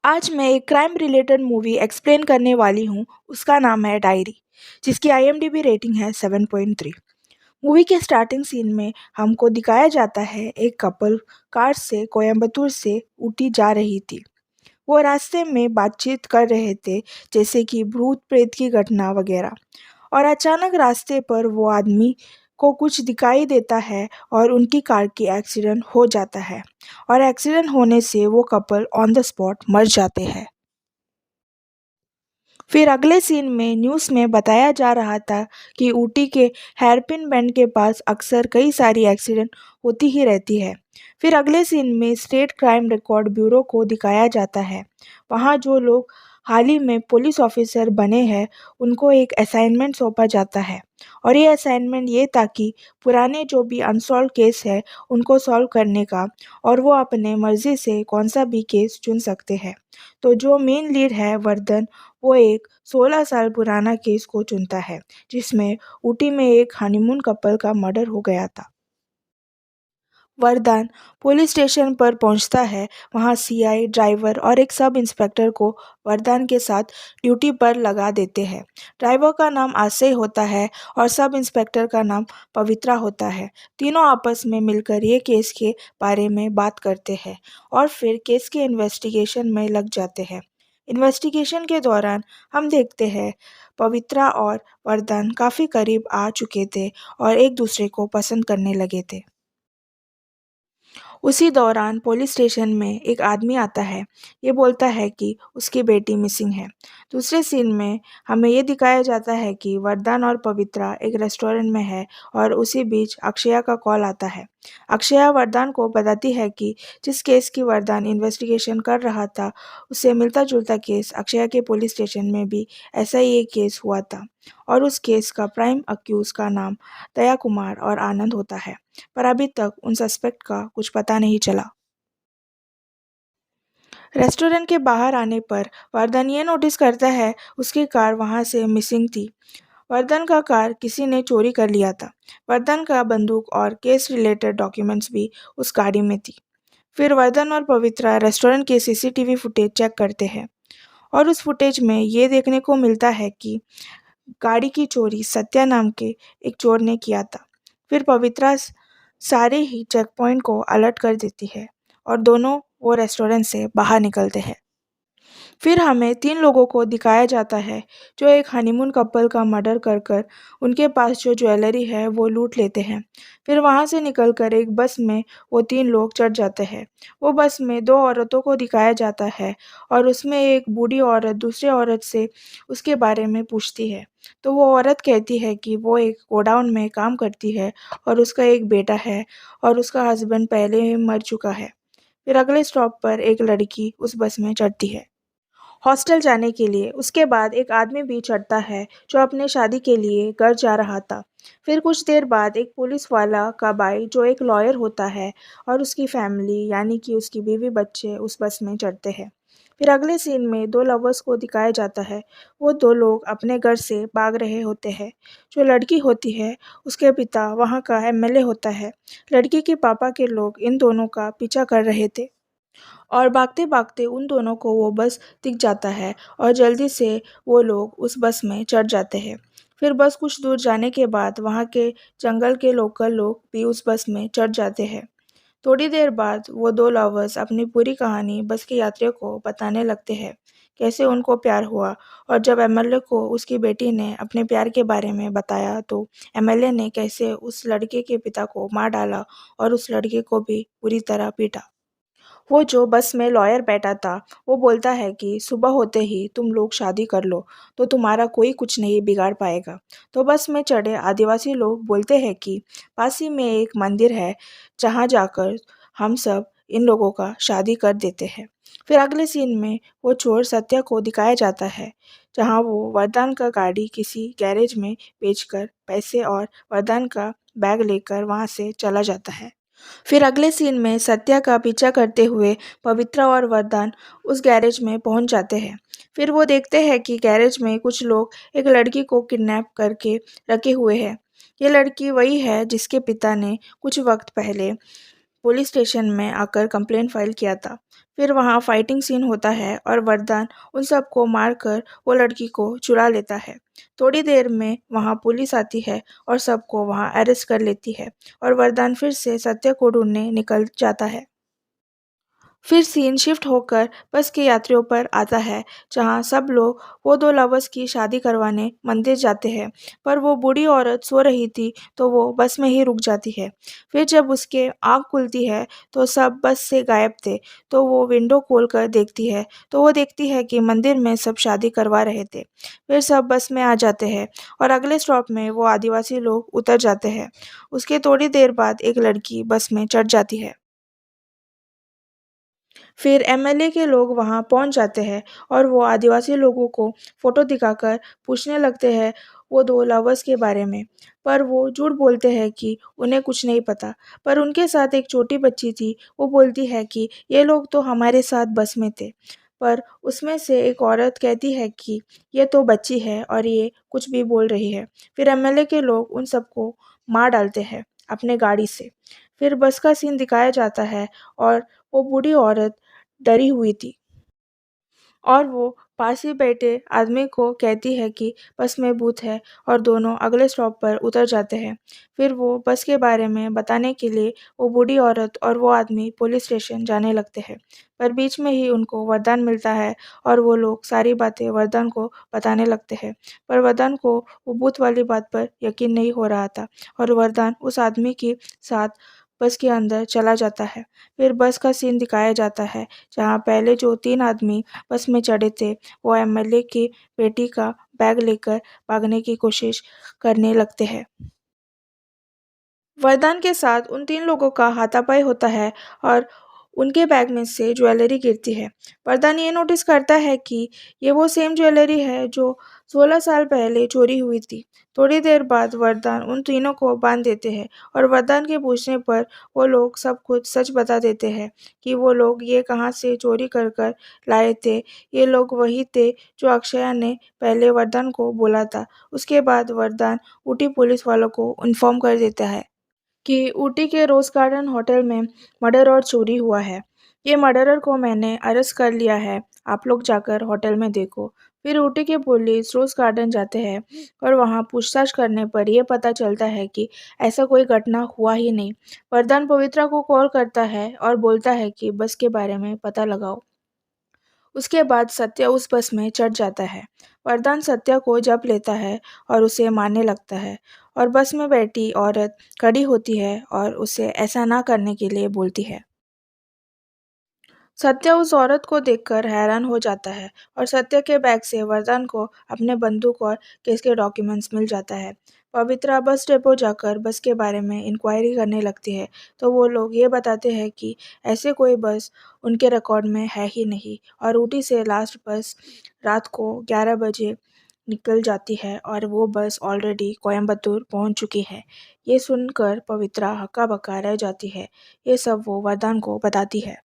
आज मैं एक क्राइम रिलेटेड मूवी एक्सप्लेन करने वाली हूँ। उसका नाम है डायरी, जिसकी आईएमडीबी रेटिंग है 7.3। मूवी के स्टार्टिंग सीन में हमको दिखाया जाता है एक कपल कार से कोयम्बतूर से ऊटी जा रही थी। वो रास्ते में बातचीत कर रहे थे, जैसे कि भूत प्रेत की घटना वगैरह। और अचानक रास्ते पर वो आदमी को कुछ दिखाई देता है और उनकी कार की एक्सीडेंट हो जाता है। और एक्सीडेंट होने से वो कपल ऑन द स्पॉट मर जाते हैं। फिर अगले सीन में न्यूज़ में बताया जा रहा था कि ऊटी के हेयरपिन बैंड के पास अक्सर कई सारी एक्सीडेंट होती ही रहती है। फिर अगले सीन में स्टेट क्राइम रिकॉर्ड ब्यूरो को दिखाया जाता है। वहाँ जो लोग हाल ही में पुलिस ऑफिसर बने हैं, उनको एक असाइनमेंट सौंपा जाता है। और ये असाइनमेंट ये था कि पुराने जो भी अनसॉल्व केस है, उनको सॉल्व करने का। और वो अपने मर्जी से कौन सा भी केस चुन सकते हैं। तो जो मेन लीड है वर्धन, वो एक 16 साल पुराना केस को चुनता है, जिसमें ऊटी में एक हनीमून कपल का मर्डर हो गया था। वरदान पुलिस स्टेशन पर पहुंचता है। वहां सीआई, ड्राइवर और एक सब इंस्पेक्टर को वरदान के साथ ड्यूटी पर लगा देते हैं। ड्राइवर का नाम आशय होता है और सब इंस्पेक्टर का नाम पवित्रा होता है। तीनों आपस में मिलकर ये केस के बारे में बात करते हैं और फिर केस के इन्वेस्टिगेशन में लग जाते हैं। इन्वेस्टिगेशन के दौरान हम देखते हैं पवित्रा और वरदान काफ़ी करीब आ चुके थे और एक दूसरे को पसंद करने लगे थे। उसी दौरान पुलिस स्टेशन में एक आदमी आता है। ये बोलता है कि उसकी बेटी मिसिंग है। दूसरे सीन में हमें ये दिखाया जाता है कि वरदान और पवित्रा एक रेस्टोरेंट में है और उसी बीच अक्षया का कॉल आता है। अक्षया वरदान को बताती है कि जिस केस की वरदान इन्वेस्टिगेशन कर रहा था, उससे मिलता जुलता केस अक्षया के पुलिस स्टेशन में भी ऐसा ही एक केस हुआ था। और उस केस का प्राइम अक्यूज का नाम दया कुमार और आनंद होता है। पर अभी तक उन सस्पेक्ट का कुछ पता नहीं चला। रेस्टोरेंट के बाहर आने पर वर्धन ये नोटिस करता है उसकी कार वहां से मिसिंग थी। वर्धन का कार किसी ने चोरी कर लिया था। वर्धन का बंदूक और केस रिलेटेड डॉक्यूमेंट्स भी उस गाड़ी में थी। फिर वर्धन और पवित्रा रेस्टोरेंट के सीसीटीवी फुटेज चेक करते हैं और उस फुटेज में ये देखने को मिलता है कि गाड़ी की चोरी सत्या नाम के एक चोर ने किया था। फिर पवित्रा सारे ही चेक पॉइंट को अलर्ट कर देती है और दोनों वो रेस्टोरेंट से बाहर निकलते हैं। फिर हमें तीन लोगों को दिखाया जाता है जो एक हनीमून कपल का मर्डर कर कर उनके पास जो ज्वेलरी है वो लूट लेते हैं। फिर वहाँ से निकलकर एक बस में वो तीन लोग चढ़ जाते हैं। वो बस में दो औरतों को दिखाया जाता है और उसमें एक बूढ़ी औरत दूसरे औरत से उसके बारे में पूछती है। तो वो औरत कहती है कि वो एक गोडाउन में काम करती है और उसका एक बेटा है और उसका हस्बैंड पहले ही मर चुका है। फिर अगले स्टॉप पर एक लड़की उस बस में चढ़ती है हॉस्टल जाने के लिए। उसके बाद एक आदमी भी चढ़ता है जो अपने शादी के लिए घर जा रहा था। फिर कुछ देर बाद एक पुलिस वाला का भाई जो एक लॉयर होता है और उसकी फैमिली यानी कि उसकी बीवी बच्चे उस बस में चढ़ते हैं। फिर अगले सीन में दो लवर्स को दिखाया जाता है। वो दो लोग अपने घर से भाग रहे होते हैं। जो लड़की होती है उसके पिता वहाँ का एमएलए होता है। लड़की के पापा के लोग इन दोनों का पीछा कर रहे थे और भागते-भागते उन दोनों को वो बस दिख जाता है और जल्दी से वो लोग उस बस में चढ़ जाते हैं। फिर बस कुछ दूर जाने के बाद वहाँ के जंगल के लोकल लोग भी उस बस में चढ़ जाते हैं। थोड़ी देर बाद वो दो लवर्स अपनी पूरी कहानी बस के यात्रियों को बताने लगते हैं, कैसे उनको प्यार हुआ। और जब एमएलए को उसकी बेटी ने अपने प्यार के बारे में बताया तो एमएलए ने कैसे उस लड़के के पिता को मार डाला और उस लड़के को भी पूरी तरह पीटा। वो जो बस में लॉयर बैठा था, वो बोलता है कि सुबह होते ही तुम लोग शादी कर लो तो तुम्हारा कोई कुछ नहीं बिगाड़ पाएगा। तो बस में चढ़े आदिवासी लोग बोलते हैं कि पास ही में एक मंदिर है, जहाँ जाकर हम सब इन लोगों का शादी कर देते हैं। फिर अगले सीन में वो चोर सत्या को दिखाया जाता है, जहाँ वो वरदान का गाड़ी किसी गैरेज में बेचकर पैसे और वरदान का बैग लेकर वहाँ से चला जाता है। फिर अगले सीन में सत्या का पीछा करते हुए पवित्रा और वरदान उस गैरेज में पहुंच जाते हैं। फिर वो देखते हैं कि गैरेज में कुछ लोग एक लड़की को किडनैप करके रखे हुए हैं। ये लड़की वही है जिसके पिता ने कुछ वक्त पहले पुलिस स्टेशन में आकर कंप्लेंट फाइल किया था। फिर वहाँ फाइटिंग सीन होता है और वरदान उन सबको मारकर वो लड़की को चुरा लेता है। थोड़ी देर में वहाँ पुलिस आती है और सबको वहाँ अरेस्ट कर लेती है और वरदान फिर से सत्य को ढूंढने निकल जाता है। फिर सीन शिफ्ट होकर बस के यात्रियों पर आता है, जहाँ सब लोग वो दो लवर्स की शादी करवाने मंदिर जाते हैं, पर वो बूढ़ी औरत सो रही थी तो वो बस में ही रुक जाती है। फिर जब उसके आँख खुलती है तो सब बस से गायब थे, तो वो विंडो खोल कर देखती है तो वो देखती है कि मंदिर में सब शादी करवा रहे थे। फिर सब बस में आ जाते हैं और अगले स्टॉप में वो आदिवासी लोग उतर जाते हैं। उसके थोड़ी देर बाद एक लड़की बस में चढ़ जाती है। फिर एमएलए के लोग वहां पहुंच जाते हैं और वो आदिवासी लोगों को फोटो दिखाकर पूछने लगते हैं वो दो लवर्स के बारे में। पर वो झूठ बोलते हैं कि उन्हें कुछ नहीं पता। पर उनके साथ एक छोटी बच्ची थी, वो बोलती है कि ये लोग तो हमारे साथ बस में थे। पर उसमें से एक औरत कहती है कि ये तो बच्ची है और ये कुछ भी बोल रही है। फिर एमएलए के लोग उन सबको मार डालते हैं अपने गाड़ी से। फिर बस का सीन दिखाया जाता है और वो बूढ़ी औरत डरी हुई थी और वो पास ही बैठे आदमी को कहती है कि बस में भूत है और दोनों अगले स्टॉप पर उतर जाते हैं। फिर वो बस के बारे में बताने के लिए वो बूढ़ी औरत और वो आदमी पुलिस स्टेशन जाने लगते हैं। पर बीच में ही उनको वरदान मिलता है और वो लोग सारी बातें वरदान को बताने लगते हैं। पर वरदान को वो भूत वाली बात पर यकीन नहीं हो रहा था और वरदान उस आदमी के साथ बस के अंदर चला जाता है। फिर बस का सीन दिखाया जाता है, जहाँ पहले जो 3 आदमी बस में चढ़े थे, वो एमएलए की बेटी का बैग लेकर भागने की कोशिश करने लगते हैं। वरदान के साथ उन 3 लोगों का हाथापाई होता है और उनके बैग में से ज्वेलरी गिरती है। वरदान ये नोटिस करता है कि ये वो सेम ज्वेलरी है जो 16 साल पहले चोरी हुई थी। थोड़ी देर बाद वरदान उन तीनों को बांध देते हैं और वरदान के पूछने पर वो लोग सब कुछ सच बता देते हैं कि वो लोग ये कहाँ से चोरी कर कर लाए थे। ये लोग वही थे जो अक्षया ने पहले वरदान को बोला था। उसके बाद वरदान ऊटी पुलिस वालों को इन्फॉर्म कर देता है कि ऊटी के रोज़ गार्डन होटल में मर्डर और चोरी हुआ है। ये मर्डरर को मैंने अरेस्ट कर लिया है, आप लोग जाकर होटल में देखो। फिर ऊटी के पुलिस रोज़ गार्डन जाते हैं और वहाँ पूछताछ करने पर यह पता चलता है कि ऐसा कोई घटना हुआ ही नहीं। वरदान पवित्रा को कॉल करता है और बोलता है कि बस के बारे में पता लगाओ। उसके बाद सत्या उस बस में चढ़ जाता है। वरदान सत्या को जप लेता है और उसे मारने लगता है और बस में बैठी औरत खड़ी होती है और उसे ऐसा ना करने के लिए बोलती है। सत्य उस औरत को देखकर हैरान हो जाता है और सत्य के बैग से वरदान को अपने बंदूक और केस के डॉक्यूमेंट्स मिल जाता है। पवित्रा बस डिपो जाकर बस के बारे में इंक्वायरी करने लगती है तो वो लोग ये बताते हैं कि ऐसे कोई बस उनके रिकॉर्ड में है ही नहीं और ऊटी से लास्ट बस रात को 11 बजे निकल जाती है और वो बस ऑलरेडी कोयम्बतूर पहुंच चुकी है। ये सुनकर पवित्रा हक्का बक्का रह जाती है। ये सब वो वरदान को बताती है।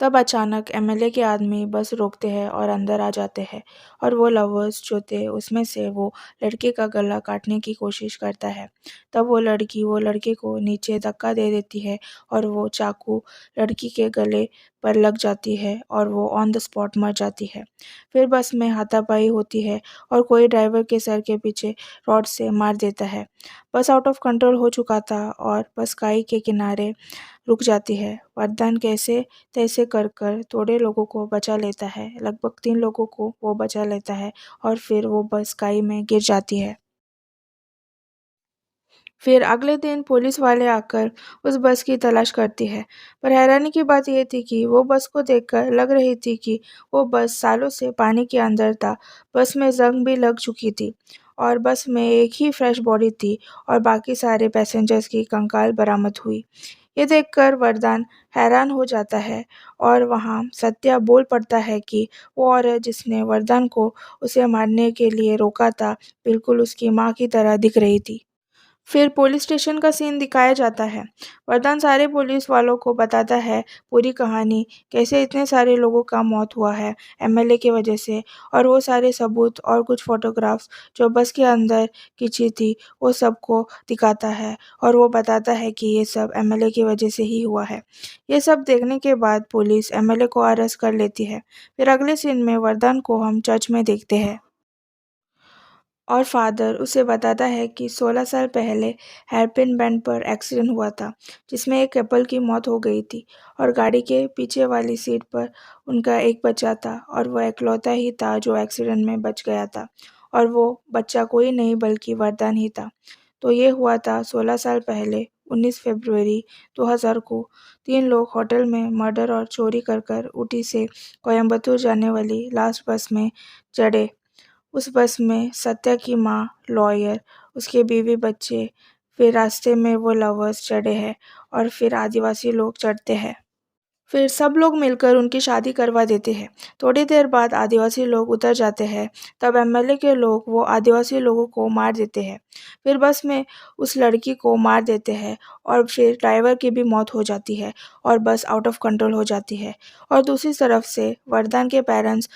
तब अचानक एमएलए के आदमी बस रोकते हैं और अंदर आ जाते हैं और वो लवर्स जो थे उसमें से वो लड़के का गला काटने की कोशिश करता है। तब वो लड़की वो लड़के को नीचे धक्का दे देती है और वो चाकू लड़की के गले पर लग जाती है और वो ऑन द स्पॉट मर जाती है। फिर बस में हाथापाई होती है और कोई ड्राइवर के सर के पीछे रॉड से मार देता है। बस आउट ऑफ कंट्रोल हो चुका था और बस खाई के किनारे रुक जाती है। वरदान कैसे तैसे कर कर थोड़े लोगों को बचा लेता है, लगभग 3 लोगों को वो बचा लेता है और फिर वो बस खाई में गिर जाती है। फिर अगले दिन पुलिस वाले आकर उस बस की तलाश करती है, पर हैरानी की बात यह थी कि वो बस को देखकर लग रही थी कि वो बस सालों से पानी के अंदर था। बस में जंग भी लग चुकी थी और बस में एक ही फ्रेश बॉडी थी और बाकी सारे पैसेंजर्स की कंकाल बरामद हुई। ये देखकर वरदान हैरान हो जाता है और वहाँ सत्या बोल पड़ता है कि वो औरत जिसने वरदान को उसे मारने के लिए रोका था, बिल्कुल उसकी माँ की तरह दिख रही थी। फिर पुलिस स्टेशन का सीन दिखाया जाता है। वरदान सारे पुलिस वालों को बताता है पूरी कहानी, कैसे इतने सारे लोगों का मौत हुआ है एमएलए की वजह से, और वो सारे सबूत और कुछ फोटोग्राफ्स जो बस के अंदर खींची थी वो सबको दिखाता है, और वो बताता है कि ये सब एमएलए की वजह से ही हुआ है। ये सब देखने के बाद पुलिस एमएलए को अरेस्ट कर लेती है। फिर अगले सीन में वरदान को हम चर्च में देखते हैं और फादर उसे बताता है कि 16 साल पहले हेयरपिन बैंड पर एक्सीडेंट हुआ था, जिसमें एक कपल की मौत हो गई थी, और गाड़ी के पीछे वाली सीट पर उनका एक बच्चा था, और वह इकलौता ही था जो एक्सीडेंट में बच गया था, और वो बच्चा कोई नहीं बल्कि वरदान ही था। तो ये हुआ था 16 साल पहले, 19 फरवरी 2000 को। 3 लोग होटल में मर्डर और चोरी कर कर ऊटी से कोयम्बतूर जाने वाली लास्ट बस में चढ़े। उस बस में सत्या की माँ, लॉयर, उसके बीवी बच्चे, फिर रास्ते में वो लवर्स चढ़े हैं, और फिर आदिवासी लोग चढ़ते हैं। फिर सब लोग मिलकर उनकी शादी करवा देते हैं। थोड़ी देर बाद आदिवासी लोग उतर जाते हैं। तब एमएलए के लोग वो आदिवासी लोगों को मार देते हैं। फिर बस में उस लड़की को मार देते हैं, और फिर ड्राइवर की भी मौत हो जाती है, और बस आउट ऑफ कंट्रोल हो जाती है। और दूसरी तरफ से वरदान के पेरेंट्स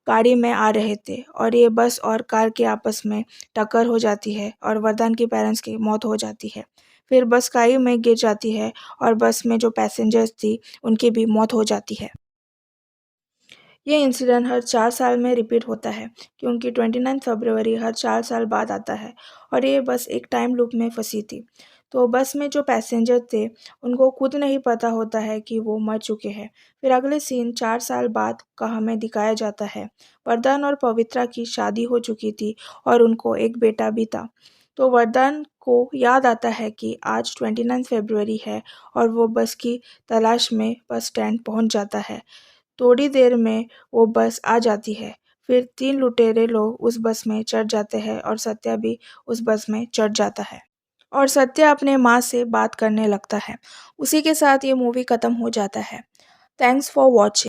गाड़ी में आ रहे थे, और ये बस और कार के आपस में टक्कर हो जाती है, और वरदान के पेरेंट्स की मौत हो जाती है। फिर बस खाई में गिर जाती है, और बस में जो पैसेंजर्स थी उनकी भी मौत हो जाती है। ये इंसिडेंट हर 4 साल में रिपीट होता है, क्योंकि 29 फरवरी हर 4 साल बाद आता है, और ये बस एक टाइम लूप में फंसी थी। तो बस में जो पैसेंजर थे उनको खुद नहीं पता होता है कि वो मर चुके हैं। फिर अगले सीन 4 साल बाद का हमें दिखाया जाता है। वरदान और पवित्रा की शादी हो चुकी थी, और उनको एक बेटा भी था। तो वरदान को याद आता है कि आज 29 फरवरी है, और वो बस की तलाश में बस स्टैंड पहुंच जाता है। थोड़ी देर में वो बस आ जाती है। फिर 3 लुटेरे लोग उस बस में चढ़ जाते हैं, और सत्या भी उस बस में चढ़ जाता है। और सत्या अपने माँ से बात करने लगता है। उसी के साथ ये मूवी खत्म हो जाता है। Thanks for watching.